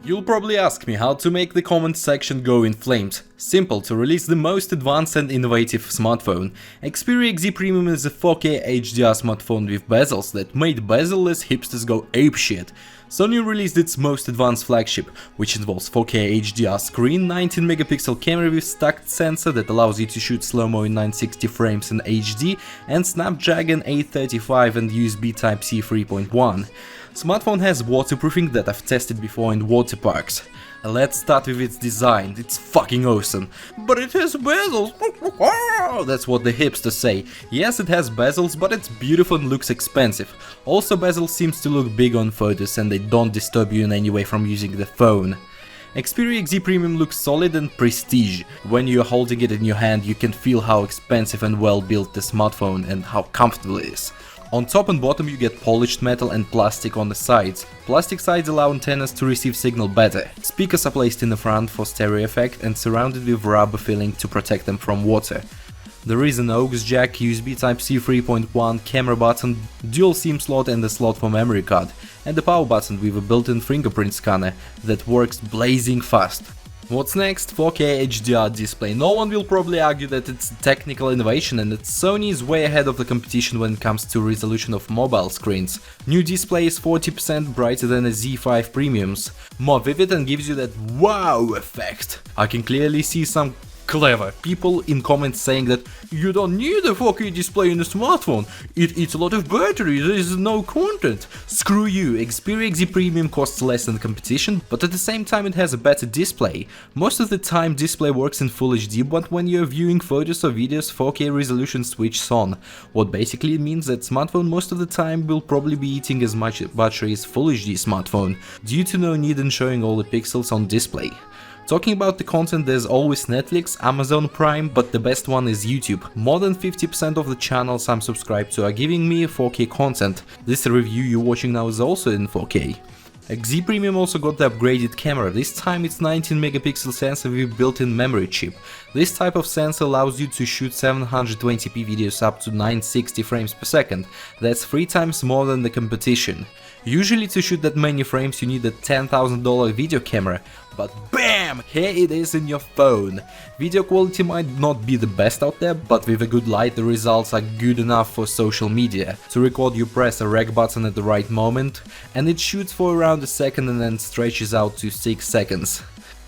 You'll probably ask me how to make the comment section go in flames. Simple: to release the most advanced and innovative smartphone. Xperia XZ Premium is a 4K HDR smartphone with bezels that made bezel-less hipsters go apeshit. Sony released its most advanced flagship, which involves 4K HDR screen, 19-megapixel camera with stacked sensor that allows you to shoot slow-mo in 960 frames in HD, and Snapdragon 835 and USB Type-C 3.1. Smartphone has waterproofing that I've tested before in water parks. Let's start with its design. It's fucking awesome. But it has bezels. That's what the hipsters say. Yes, it has bezels, but it's beautiful and looks expensive. Also, bezel seems to look big on photos and they don't disturb you in any way from using the phone. Xperia XZ Premium looks solid and prestige. When you're holding it in your hand, you can feel how expensive and well built the smartphone and how comfortable it is. On top and bottom you get polished metal and plastic on the sides. Plastic sides allow antennas to receive signal better. Speakers are placed in the front for stereo effect and surrounded with rubber filling to protect them from water. There is an aux jack, USB Type-C 3.1, camera button, dual SIM slot and a slot for memory card, and a power button with a built-in fingerprint scanner that works blazing fast. What's next? 4K HDR display. No one will probably argue that it's a technical innovation and that Sony is way ahead of the competition when it comes to resolution of mobile screens. New display is 40% brighter than a Z5 Premium's, more vivid and gives you that wow effect. I can clearly see some clever people in comments saying that you don't need a 4K display in a smartphone, it eats a lot of battery, there is no content. Screw you, Xperia XZ Premium costs less than the competition, but at the same time it has a better display. Most of the time display works in Full HD, but when you're viewing photos or videos 4K resolution switches on, what basically means that smartphone most of the time will probably be eating as much battery as Full HD smartphone, due to no need in showing all the pixels on display. Talking about the content, there's always Netflix, Amazon Prime, but the best one is YouTube. More than 50% of the channels I'm subscribed to are giving me 4K content. This review you're watching now is also in 4K. XZ Premium also got the upgraded camera. This time it's 19-megapixel sensor with built-in memory chip. This type of sensor allows you to shoot 720p videos up to 960 frames per second. That's 3 times more than the competition. Usually to shoot that many frames you need a $10,000 video camera, but BAM! Here it is in your phone. Video quality might not be the best out there, but with a good light the results are good enough for social media. To record you press a rec button at the right moment, and it shoots for around a second and then stretches out to 6 seconds.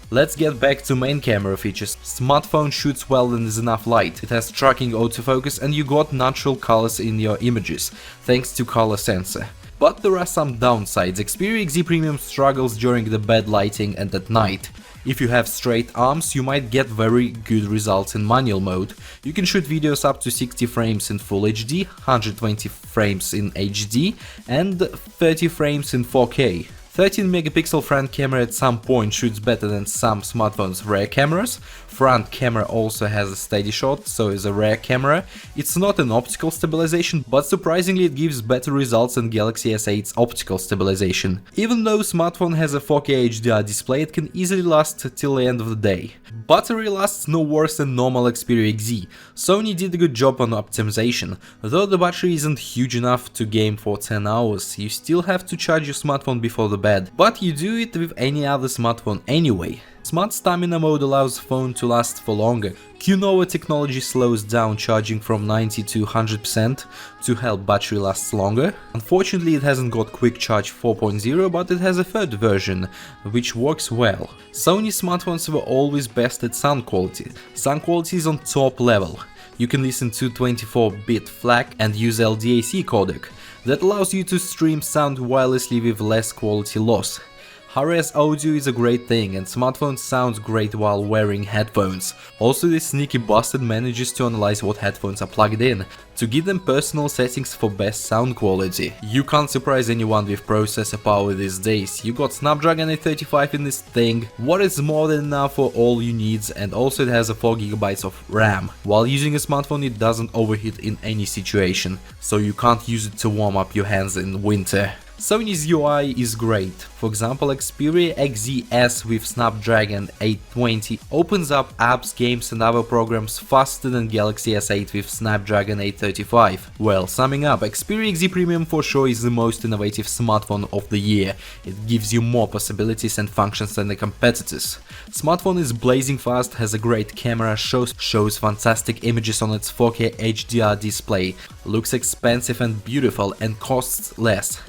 Let's get back to main camera features. Smartphone shoots well when there's enough light. It has tracking autofocus and you got natural colors in your images, thanks to color sensor. But there are some downsides. Xperia XZ Premium struggles during the bad lighting and at night. If you have straight arms, you might get very good results in manual mode. You can shoot videos up to 60 frames in Full HD, 120 frames in HD, and 30 frames in 4K. 13-megapixel front camera at some point shoots better than some smartphones' rear cameras. Front camera also has a steady shot, so is a rear camera. It's not an optical stabilization, but surprisingly it gives better results than Galaxy S8's optical stabilization. Even though smartphone has a 4K HDR display, it can easily last till the end of the day. Battery lasts no worse than normal Xperia XZ. Sony did a good job on optimization. Though the battery isn't huge enough to game for 10 hours, you still have to charge your smartphone before the bed, but you do it with any other smartphone anyway. Smart Stamina mode allows phone to last for longer. QNOA technology slows down charging from 90 to 100% to help battery lasts longer. Unfortunately it hasn't got Quick Charge 4.0, but it has a third version, which works well. Sony smartphones were always best at sound quality. Sound quality is on top level. You can listen to 24-bit FLAC and use LDAC codec. That allows you to stream sound wirelessly with less quality loss. High-res audio is a great thing and smartphone sounds great while wearing headphones. Also this sneaky bastard manages to analyze what headphones are plugged in, to give them personal settings for best sound quality. You can't surprise anyone with processor power these days. You got Snapdragon 835 in this thing, what is more than enough for all you needs, and also it has a 4GB of RAM. While using a smartphone it doesn't overheat in any situation, so you can't use it to warm up your hands in winter. Sony's UI is great. For example, Xperia XZ with Snapdragon 820 opens up apps, games and other programs faster than Galaxy S8 with Snapdragon 835. Well, summing up, Xperia XZ Premium for sure is the most innovative smartphone of the year. It gives you more possibilities and functions than the competitors. Smartphone is blazing fast, has a great camera, shows fantastic images on its 4K HDR display, looks expensive and beautiful, and costs less.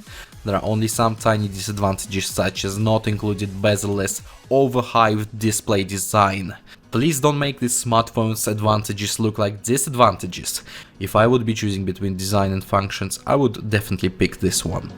There are only some tiny disadvantages, such as not included bezel-less, overhyped display design. Please don't make this smartphone's advantages look like disadvantages. If I would be choosing between design and functions, I would definitely pick this one.